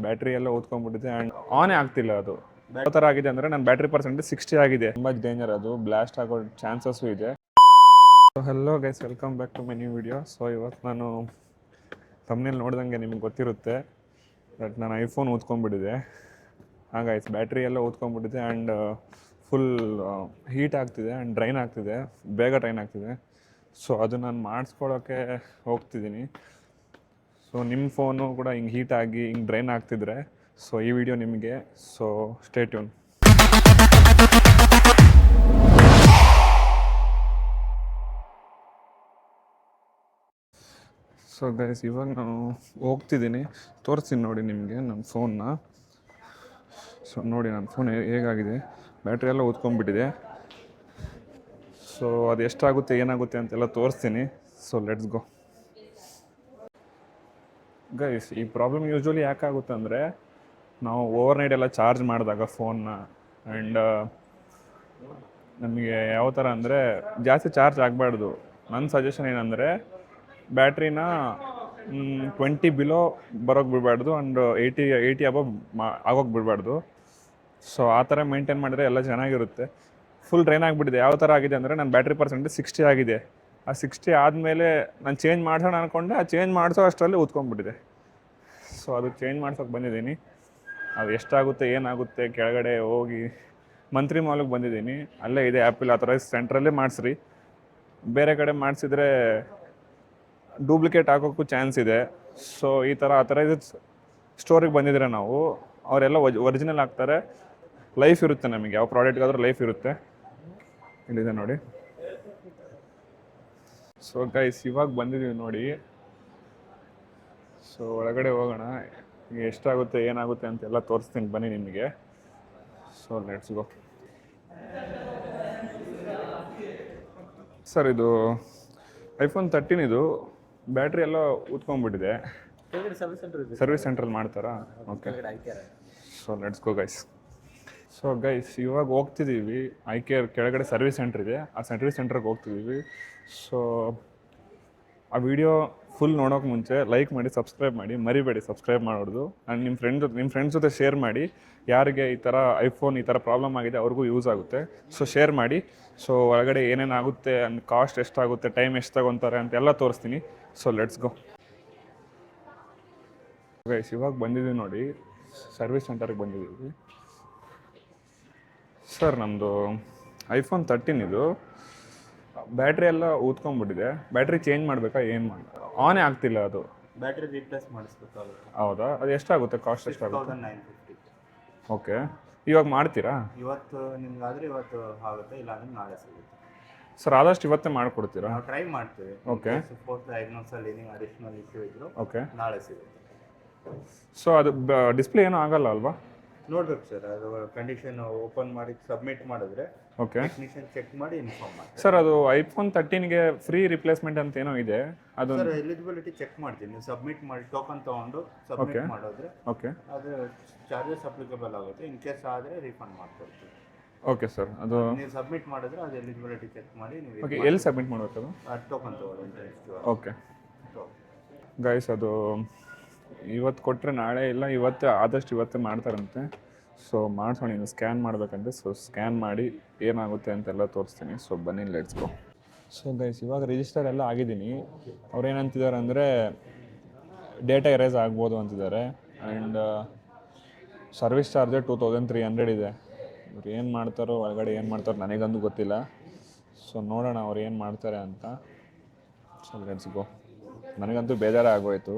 Battery ಎಲ್ಲ ಓದ್ಕೊಂಡ್ಬಿಟ್ಟಿದೆ and ಆನೇ ಆಗ್ತಿಲ್ಲ ಅದು. ಯಾವ ಥರ ಆಗಿದೆ ಅಂದರೆ ನನ್ನ ಬ್ಯಾಟ್ರಿ ಪರ್ಸೆಂಟೇಜ್ 60 ಆಗಿದೆ. ತುಂಬ ಡೇಂಜರ್, ಅದು ಬ್ಲಾಸ್ಟ್ ಆಗೋ ಚಾನ್ಸಸ್ಸು ಇದೆ. So hello guys, welcome back to my new video. So ಇವತ್ತು ನಾನು ತಮ್ಮನೇಲಿ ನೋಡ್ದಂಗೆ ನಿಮ್ಗೆ ಗೊತ್ತಿರುತ್ತೆ ಬಟ್ ನಾನು ಐಫೋನ್ ಓದ್ಕೊಂಡ್ಬಿಟ್ಟಿದೆ. ಹಾಗಾಯ್ತು, ಬ್ಯಾಟ್ರಿ ಎಲ್ಲ ಓದ್ಕೊಂಡ್ಬಿಟ್ಟಿದೆ ಆ್ಯಂಡ್ ಫುಲ್ ಹೀಟ್ ಆಗ್ತಿದೆ ಆ್ಯಂಡ್ ಡ್ರೈನ್ ಆಗ್ತಿದೆ, ಬೇಗ ಡ್ರೈನ್ ಆಗ್ತಿದೆ. ಸೊ ಅದು ನಾನು ಮಾಡಿಸ್ಕೊಳ್ಳೋಕ್ಕೆ ಹೋಗ್ತಿದ್ದೀನಿ. ಸೊ ನಿಮ್ಮ ಫೋನು ಕೂಡ ಹಿಂಗೆ ಹೀಟ್ ಆಗಿ ಹಿಂಗೆ ಡ್ರೈನ್ ಆಗ್ತಿದ್ರೆ ಸೊ ಈ ವಿಡಿಯೋ ನಿಮಗೆ. So stay tune. So guys, ಇವಾಗ ನಾನು ಹೋಗ್ತಿದ್ದೀನಿ, ತೋರಿಸ್ತೀನಿ ನೋಡಿ ನಿಮಗೆ ನನ್ನ ಫೋನ್ನ. ಸೊ ನೋಡಿ ನನ್ನ ಫೋನ್ ಹೇಗಾಗಿದೆ, ಬ್ಯಾಟ್ರಿ ಎಲ್ಲ ಓದ್ಕೊಂಡ್ಬಿಟ್ಟಿದೆ. ಸೊ ಅದು ಎಷ್ಟಾಗುತ್ತೆ ಏನಾಗುತ್ತೆ ಅಂತೆಲ್ಲ ತೋರಿಸ್ತೀನಿ. So let's go guys. ಈ ಪ್ರಾಬ್ಲಮ್ ಯೂಶ್ವಲಿ ಯಾಕಾಗುತ್ತೆ ಅಂದರೆ, ನಾವು ಓವರ್ ನೈಟ್ ಎಲ್ಲ ಚಾರ್ಜ್ ಮಾಡಿದಾಗ ಫೋನ್ನ ಆ್ಯಂಡ್ ನಮಗೆ ಯಾವ ಥರ ಅಂದರೆ ಜಾಸ್ತಿ ಚಾರ್ಜ್ ಆಗಬಾರ್ದು. ನನ್ನ ಸಜೆಷನ್ ಏನಂದರೆ ಬ್ಯಾಟ್ರಿನ 20 ಬಿಲೋ ಬರೋಕ್ಕೆ ಬಿಡಬಾರ್ದು ಆ್ಯಂಡ್ 80 ಅಬವ್ ಆಗೋಕ್ಕೆ ಬಿಡಬಾರ್ದು. ಸೊ ಆ ಥರ ಮೇಂಟೈನ್ ಮಾಡಿದ್ರೆ ಎಲ್ಲ ಚೆನ್ನಾಗಿರುತ್ತೆ. ಫುಲ್ ಡ್ರೈನ್ ಆಗಿಬಿಟ್ಟಿದೆ. ಯಾವ ಥರ ಆಗಿದೆ ಅಂದರೆ ನನ್ನ ಬ್ಯಾಟ್ರಿ ಪರ್ಸೆಂಟೇಜ್ 60 ಆಗಿದೆ. ಆ 60 ಆದಮೇಲೆ ನಾನು ಚೇಂಜ್ ಮಾಡ್ಸೋಣ ಅಂದ್ಕೊಂಡೆ, ಆ ಚೇಂಜ್ ಮಾಡಿಸೋ ಅಷ್ಟರಲ್ಲಿ ಉತ್ಕೊಂಡ್ಬಿಟ್ಟಿದೆ. ಸೊ ಅದು ಚೇಂಜ್ ಮಾಡ್ಸೋಕೆ ಬಂದಿದ್ದೀನಿ. ಅದು ಎಷ್ಟಾಗುತ್ತೆ ಏನಾಗುತ್ತೆ ಕೆಳಗಡೆ ಹೋಗಿ ಮಂತ್ರಿ ಮಾಲ್ಗೆ ಬಂದಿದ್ದೀನಿ. ಅಲ್ಲೇ ಇದೆ ಆ್ಯಪಲ್ ಅಥರೈಸ್ ಸೆಂಟ್ರಲ್ಲೇ ಮಾಡಿಸ್ರಿ. ಬೇರೆ ಕಡೆ ಮಾಡಿಸಿದ್ರೆ ಡೂಪ್ಲಿಕೇಟ್ ಹಾಕೋಕ್ಕೂ ಚಾನ್ಸ್ ಇದೆ. ಸೊ ಈ ಥರ ಅಥರೈಸ್ ಸ್ಟೋರಿಗೆ ಬಂದಿದ್ರೆ ನಾವು, ಅವರೆಲ್ಲ ಒರಿಜಿನಲ್ ಹಾಕ್ತಾರೆ, ಲೈಫ್ ಇರುತ್ತೆ ನಮಗೆ. ಯಾವ ಪ್ರಾಡಕ್ಟ್ಗಾದ್ರೂ ಲೈಫ್ ಇರುತ್ತೆ. ಇಲ್ಲಿದೆ ನೋಡಿ. ಸೊ ಗೈಸ್, ಇವಾಗ ಬಂದಿದ್ದೀವಿ ನೋಡಿ. ಸೊ ಒಳಗಡೆ ಹೋಗೋಣ, ಎಷ್ಟಾಗುತ್ತೆ ಏನಾಗುತ್ತೆ ಅಂತೆಲ್ಲ ತೋರಿಸ್ತೀನಿ ಬನ್ನಿ ನಿಮಗೆ. So let's go. ಸರ್ ಇದು ಐಫೋನ್ 13 ಇದು ಬ್ಯಾಟ್ರಿ ಎಲ್ಲ ಊದ್ಕೊಂಡ್ಬಿಟ್ಟಿದೆ. ಸರ್ವಿಸ್ ಸೆಂಟ್ರಲ್ಲಿ ಮಾಡ್ತಾರಾ? Okay. So let's go guys. So guys, ಇವಾಗ ಹೋಗ್ತಿದ್ದೀವಿ. ಐಕೇರ್ ಕೆಳಗಡೆ ಸರ್ವಿಸ್ ಸೆಂಟ್ರ್ ಇದೆ, ಆ ಸರ್ವಿಸ್ ಸೆಂಟ್ರಿಗೆ ಹೋಗ್ತಿದ್ದೀವಿ. ಸೊ ಆ ವಿಡಿಯೋ ಫುಲ್ ನೋಡೋಕೆ ಮುಂಚೆ ಲೈಕ್ ಮಾಡಿ, ಸಬ್ಸ್ಕ್ರೈಬ್ ಮಾಡಿ, ಮರಿಬೇಡಿ ಸಬ್ಸ್ಕ್ರೈಬ್ ಮಾಡೋದು. ಆ್ಯಂಡ್ ನಿಮ್ಮ ಫ್ರೆಂಡ್ಸ್ ಜೊತೆ ಶೇರ್ ಮಾಡಿ. ಯಾರಿಗೆ ಈ ಥರ ಐಫೋನ್ ಈ ಥರ ಪ್ರಾಬ್ಲಮ್ ಆಗಿದೆ ಅವ್ರಿಗೂ ಯೂಸ್ ಆಗುತ್ತೆ. ಸೊ ಶೇರ್ ಮಾಡಿ. ಸೊ ಒಳಗಡೆ ಏನೇನಾಗುತ್ತೆ ಆ್ಯಂಡ್ ಕಾಸ್ಟ್ ಎಷ್ಟಾಗುತ್ತೆ, ಟೈಮ್ ಎಷ್ಟು ತಗೊತಾರೆ ಅಂತೆಲ್ಲ ತೋರಿಸ್ತೀನಿ. So let's go guys. ಇವಾಗ ಬಂದಿದ್ದೀವಿ ನೋಡಿ, ಸರ್ವಿಸ್ ಸೆಂಟರ್ಗೆ ಬಂದಿದ್ದೀವಿ. ಸರ್ ನಮ್ಮದು ಐಫೋನ್ 13 ಇದು ಬ್ಯಾಟ್ರಿ ಎಲ್ಲ ಊದ್ಕೊಂಡ್ಬಿಟ್ಟಿದೆ. ಬ್ಯಾಟ್ರಿ ಚೇಂಜ್ ಮಾಡಬೇಕಾ, ಏನು ಮಾಡಿ ಆನೇ ಆಗ್ತಿಲ್ಲ ಅದು. ಬ್ಯಾಟ್ರಿ ರೀಪ್ಲೇಸ್ ಮಾಡಿಸ್ಬೇಕಾಗುತ್ತೆ. ಹೌದಾ? ಅದು ಎಷ್ಟಾಗುತ್ತೆ, ಕಾಸ್ಟ್ ಎಷ್ಟಾಗುತ್ತೆ? 950. ಓಕೆ. ಇವಾಗ ಮಾಡ್ತೀರಾ? ಇವತ್ತು ನಿಮ್ಗಾದ್ರೆ ಇವತ್ತು ಆಗುತ್ತೆ, ಇಲ್ಲಾಂದ್ರೆ ನಾಳೆ ಸಿಗುತ್ತೆ. ಸರ್ ಆದಷ್ಟು ಇವತ್ತೇ ಮಾಡಿಕೊಡ್ತೀರಾ? ನಾವು ಟ್ರೈ ಮಾಡ್ತೀವಿ. ಓಕೆ. ಸಪೋಸ್ ಡಯಾಗ್ನೋಸಲ್ಲಿ ಏನೇ ಅಡಿಷನಲ್ ಇಶ್ಯೂ ಇದ್ರು ಓಕೆ, ನಾಳೆ ಸಿಗುತ್ತೆ. ಸೊ ಅದು ಡಿಸ್ಪ್ಲೇ ಏನೂ ಆಗಲ್ಲ ಅಲ್ವಾ? ನೋಡ್ಬೇಕು ಸರ್, ಅದು ಕಂಡೀಷನ್ ಓಪನ್ ಮಾಡಿ ಸಬ್ಮಿಟ್ ಮಾಡಿದ್ರೆ ಓಕೆ, ಟೆಕ್ನಿಷಿಯನ್ ಚೆಕ್ ಮಾಡಿ ಇನ್ಫಾರ್ಮ್ ಮಾಡ್ತಾರೆ. ಸರ್ ಅದು ಐಫೋನ್ 13ಗೆ ಫ್ರೀ ರಿಪ್ಲೇಸ್ಮೆಂಟ್ ಅಂತ ಏನೋ ಇದೆ, ಅದು ಸರ್ ಎಲಿಜಿಬಿಲಿಟಿ ಚೆಕ್ ಮಾಡ್ತೀನಿ. ನೀವು ಸಬ್ಮಿಟ್ ಮಾಡಿ ಟೋಕನ್ ತೊಗೊಂಡು ಸಬ್ಮಿಟ್ ಮಾಡಿದ್ರೆ ಓಕೆ, ಅದು ಚಾರ್ಜಸ್ ಅಪ್ಲಿಕಬಲ್ ಆಗುತ್ತೆ. ಇನ್ ಕೇಸ್ ಆದರೆ ರೀಫಂಡ್ ಮಾಡ್ಕೊಡ್ತೀವಿ. Okay sir. ಅದು ನೀವು ಸಬ್ಮಿಟ್ ಮಾಡಿದ್ರೆ ಅದು ಎಲಿಜಿಬಿಲಿಟಿ ಚೆಕ್ ಮಾಡಿ ನೀವು ಓಕೆ, ಎಲ್ಲಿ ಸಬ್ಮಿಟ್ ಮಾಡಬೇಕು ಅದು? ಟೋಕನ್ ತೊಗೊಳ್ಳಿ. ಓಕೆ ಗೈಸ್, ಅದು ಇವತ್ತು ಕೊಟ್ಟರೆ ನಾಳೆ ಇಲ್ಲ, ಇವತ್ತೇ ಆದಷ್ಟು ಇವತ್ತೇ ಮಾಡ್ತಾರಂತೆ. ಸೊ ಮಾಡಿಸೋಣ, ಇನ್ನು ಸ್ಕ್ಯಾನ್ ಮಾಡಬೇಕಂತೆ. ಸೊ ಸ್ಕ್ಯಾನ್ ಮಾಡಿ ಏನಾಗುತ್ತೆ ಅಂತೆಲ್ಲ ತೋರಿಸ್ತೀನಿ. ಸೊ ಬನ್ನಿ ಲೆಟ್ಸ್ ಗೋ. ಸೊ ಗೈಸ್, ಇವಾಗ ರಿಜಿಸ್ಟರ್ ಎಲ್ಲ ಆಗಿದ್ದೀನಿ. ಅವ್ರು ಏನಂತಿದ್ದಾರೆ ಅಂದರೆ ಡೇಟಾ ಎರೇಸ್ ಆಗ್ಬೋದು ಅಂತಿದ್ದಾರೆ. ಆ್ಯಂಡ್ ಸರ್ವಿಸ್ ಚಾರ್ಜೇ 2300 ಇದೆ. ಇವ್ರು ಏನು ಮಾಡ್ತಾರೋ ಒಳಗಡೆ ಏನು ಮಾಡ್ತಾರೋ ನನಗಂತೂ ಗೊತ್ತಿಲ್ಲ. ಸೊ ನೋಡೋಣ ಅವ್ರು ಏನು ಮಾಡ್ತಾರೆ ಅಂತ. So let's go. ನನಗಂತೂ ಬೇಜಾರೇ ಆಗೋಯ್ತು.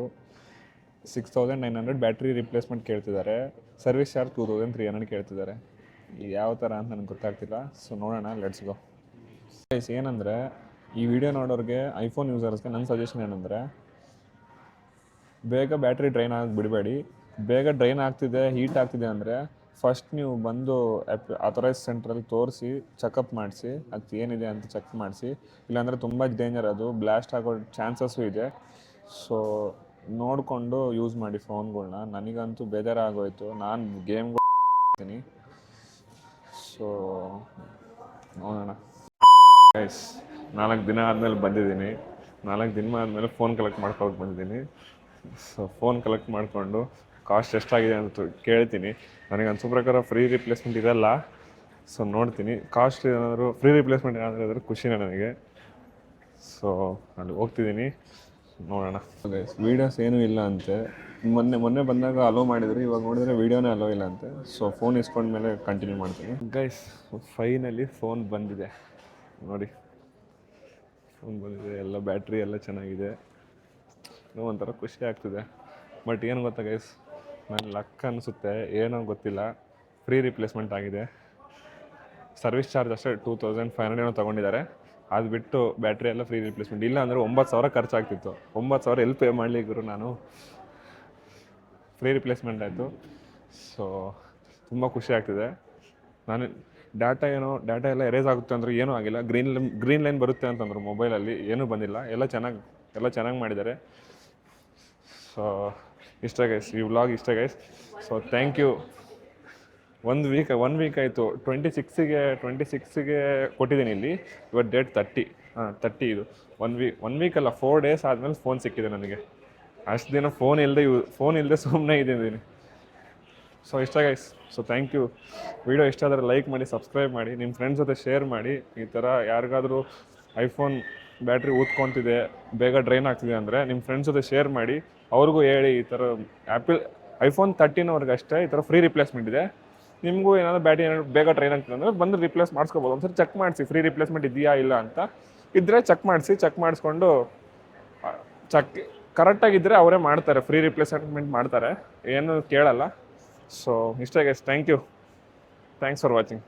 6900 ಬ್ಯಾಟ್ರಿ ರಿಪ್ಲೇಸ್ಮೆಂಟ್ ಕೇಳ್ತಿದ್ದಾರೆ, ಸರ್ವಿಸ್ ಚಾರ್ಜ್ 2300 ಕೇಳ್ತಿದ್ದಾರೆ. ಯಾವ ಥರ ಅಂತ ನನಗೆ ಗೊತ್ತಾಗ್ತಿಲ್ಲ. ಸೊ ನೋಡೋಣ, ಲೆಟ್ಸ್ ಗೋ. ಏನಂದರೆ ಈ ವಿಡಿಯೋ ನೋಡೋರಿಗೆ, ಐಫೋನ್ ಯೂಸರ್ಸ್ಗೆ ನನ್ನ ಸಜೆಷನ್ ಏನಂದರೆ, ಬೇಗ ಬ್ಯಾಟ್ರಿ ಡ್ರೈನ್ ಆಗಿ ಬಿಡಬೇಡಿ. ಬೇಗ ಡ್ರೈನ್ ಆಗ್ತಿದೆ, ಹೀಟ್ ಆಗ್ತಿದೆ ಅಂದರೆ ಫಸ್ಟ್ ನೀವು ಬಂದು ಅಥರೈಸ್ ಸೆಂಟ್ರಲ್ಲಿ ತೋರಿಸಿ ಚೆಕಪ್ ಮಾಡಿಸಿ, ಅದು ಏನಿದೆ ಅಂತ ಚೆಕ್ ಮಾಡಿಸಿ. ಇಲ್ಲಾಂದರೆ ತುಂಬ ಡೇಂಜರ್, ಅದು ಬ್ಲಾಸ್ಟ್ ಆಗೋ ಚಾನ್ಸಸ್ಸು ಇದೆ. ಸೊ ನೋಡಿಕೊಂಡು ಯೂಸ್ ಮಾಡಿ ಫೋನ್ಗಳ್ನ. ನನಗಂತೂ ಬೇಜಾರಾಗೋಯ್ತು, ನಾನು ಗೇಮ್ಗಳು. ಸೊ ನೋಡೋಣ ಗೈಸ್. 4 ದಿನ ಆದಮೇಲೆ ಬಂದಿದ್ದೀನಿ. 4 ದಿನ ಆದಮೇಲೆ ಫೋನ್ ಕಲೆಕ್ಟ್ ಮಾಡ್ಕೊಳಕ್ಕೆ ಬಂದಿದ್ದೀನಿ. ಸೊ ಫೋನ್ ಕಲೆಕ್ಟ್ ಮಾಡಿಕೊಂಡು ಕಾಸ್ಟ್ ಎಷ್ಟಾಗಿದೆ ಅಂತ ಕೇಳ್ತೀನಿ. ನನಗೆ ಅನ್ಸೋ ಪ್ರಕಾರ ಫ್ರೀ ರಿಪ್ಲೇಸ್ಮೆಂಟ್ ಇರಲ್ಲ. ಸೊ ನೋಡ್ತೀನಿ, ಕಾಸ್ಟ್ ಏನಾದರೂ ಫ್ರೀ ರಿಪ್ಲೇಸ್ಮೆಂಟ್ ಏನಾದರೂ ಇದ್ರೆ ಖುಷಿನೇ ನನಗೆ. ಸೊ ಅಲ್ಲಿ ಹೋಗ್ತಿದ್ದೀನಿ, ನೋಡೋಣ. ವೀಡಿಯೋಸ್ ಏನೂ ಇಲ್ಲ ಅಂತೆ. ಮೊನ್ನೆ ಬಂದಾಗ ಅಲೋ ಮಾಡಿದ್ರು, ಇವಾಗ ನೋಡಿದ್ರೆ ವೀಡಿಯೋನೇ ಅಲೋ ಇಲ್ಲ ಅಂತೆ. ಸೊ ಫೋನ್ ಇಸ್ಕೊಂಡ್ಮೇಲೆ ಕಂಟಿನ್ಯೂ ಮಾಡ್ತೀನಿ. ಗೈಸ್ ಫೈನಲಿ ಫೋನ್ ಬಂದಿದೆ ನೋಡಿ. ಫೋನ್ ಬಂದಿದೆ, ಎಲ್ಲ ಬ್ಯಾಟ್ರಿ ಎಲ್ಲ ಚೆನ್ನಾಗಿದೆ. ಇನ್ನೂ ಒಂಥರ ಖುಷಿ ಆಗ್ತಿದೆ. ಬಟ್ ಏನು ಗೊತ್ತಾ ಗೈಸ್, ನನ್ನ ಲಕ್ ಅನಿಸುತ್ತೆ, ಏನೋ ಗೊತ್ತಿಲ್ಲ, ಫ್ರೀ ರಿಪ್ಲೇಸ್ಮೆಂಟ್ ಆಗಿದೆ. ಸರ್ವಿಸ್ ಚಾರ್ಜ್ ಅಷ್ಟೇ 2500 ಏನೋ ತೊಗೊಂಡಿದ್ದಾರೆ. ಅದು ಬಿಟ್ಟು ಬ್ಯಾಟ್ರಿ ಎಲ್ಲ ಫ್ರೀ ರಿಪ್ಲೇಸ್ಮೆಂಟ್. ಇಲ್ಲ ಅಂದರೆ 9,000 ಖರ್ಚಾಗ್ತಿತ್ತು. 9,000 ಎಲ್ಲಿ ಪೇ ಮಾಡಲಿಕ್ಕೂ ನಾನು ಫ್ರೀ ರಿಪ್ಲೇಸ್ಮೆಂಟ್ ಆಯಿತು. ಸೊ ತುಂಬ ಖುಷಿ ಆಗ್ತಿದೆ. ನಾನು ಡಾಟಾ ಎಲ್ಲ ಎರೇಸ್ ಆಗುತ್ತೆ ಅಂದರೆ ಏನೂ ಆಗಿಲ್ಲ. ಗ್ರೀನ್ ಲೈನ್ ಬರುತ್ತೆ ಅಂತಂದರು ಮೊಬೈಲಲ್ಲಿ, ಏನೂ ಬಂದಿಲ್ಲ. ಎಲ್ಲ ಚೆನ್ನಾಗಿ ಮಾಡಿದ್ದಾರೆ. ಸೊ ಇಷ್ಟ ಗೈಸ್, ಈ ವ್ಲಾಗ್ ಇಷ್ಟ guys. So thank you. One week ಆಯಿತು. 26ಗೆ ಕೊಟ್ಟಿದ್ದೀನಿ ಇಲ್ಲಿ. ಇವತ್ತು ಡೇಟ್ 30 ಇದು. ಒನ್ ವೀಕಲ್ಲ 4 ಡೇಸ್ ಆದಮೇಲೆ ಫೋನ್ ಸಿಕ್ಕಿದೆ ನನಗೆ. ಅಷ್ಟು ದಿನ ಫೋನ್ ಇಲ್ಲದೆ ಸುಮ್ಮನೆ ಇದ್ದೀನಿ. ಸೊ ಇಷ್ಟ guys. So thank you. Video ಇಷ್ಟ ಆದರೆ ಲೈಕ್ ಮಾಡಿ, ಸಬ್ಸ್ಕ್ರೈಬ್ ಮಾಡಿ, ನಿಮ್ಮ ಫ್ರೆಂಡ್ಸ್ ಜೊತೆ ಶೇರ್ ಮಾಡಿ. ಈ ಥರ ಯಾರಿಗಾದರೂ ಐಫೋನ್ ಬ್ಯಾಟ್ರಿ ಊದ್ಕೊತಿದೆ, ಬೇಗ ಡ್ರೈನ್ ಆಗ್ತಿದೆ ಅಂದರೆ ನಿಮ್ಮ ಫ್ರೆಂಡ್ಸ್ ಜೊತೆ ಶೇರ್ ಮಾಡಿ. ಅವ್ರಿಗೂ ಹೇಳಿ ಈ ಥರ ಐಫೋನ್ 13 ಅಷ್ಟೇ ಈ ಥರ ಫ್ರೀ ರಿಪ್ಲೇಸ್ಮೆಂಟ್ ಇದೆ. ನಿಮಗೂ ಏನಾದರೂ ಬ್ಯಾಟ್ರಿ ಬೇಗ ಡ್ರೈನ್ ಆಗ್ತದೆ ಅಂದರೆ ಬಂದು ರಿಪ್ಲೇಸ್ ಮಾಡಿಸ್ಕೋಬೋದು. ಒಂದ್ಸರಿ ಚೆಕ್ ಮಾಡಿಸಿ, ಫ್ರೀ ರಿಪ್ಲೇಸ್ಮೆಂಟ್ ಇದೆಯಾ ಇಲ್ಲ ಅಂತ. ಇದ್ದರೆ ಚೆಕ್ ಮಾಡಿಸ್ಕೊಂಡು ಕರೆಕ್ಟಾಗಿದ್ದರೆ ಅವರೇ ಮಾಡ್ತಾರೆ, ಫ್ರೀ ರಿಪ್ಲೇಸ್ಮೆಂಟ್ ಮಾಡ್ತಾರೆ, ಏನು ಕೇಳಲ್ಲ. ಸೊ ಇಷ್ಟ guys, thank you. Thanks for watching.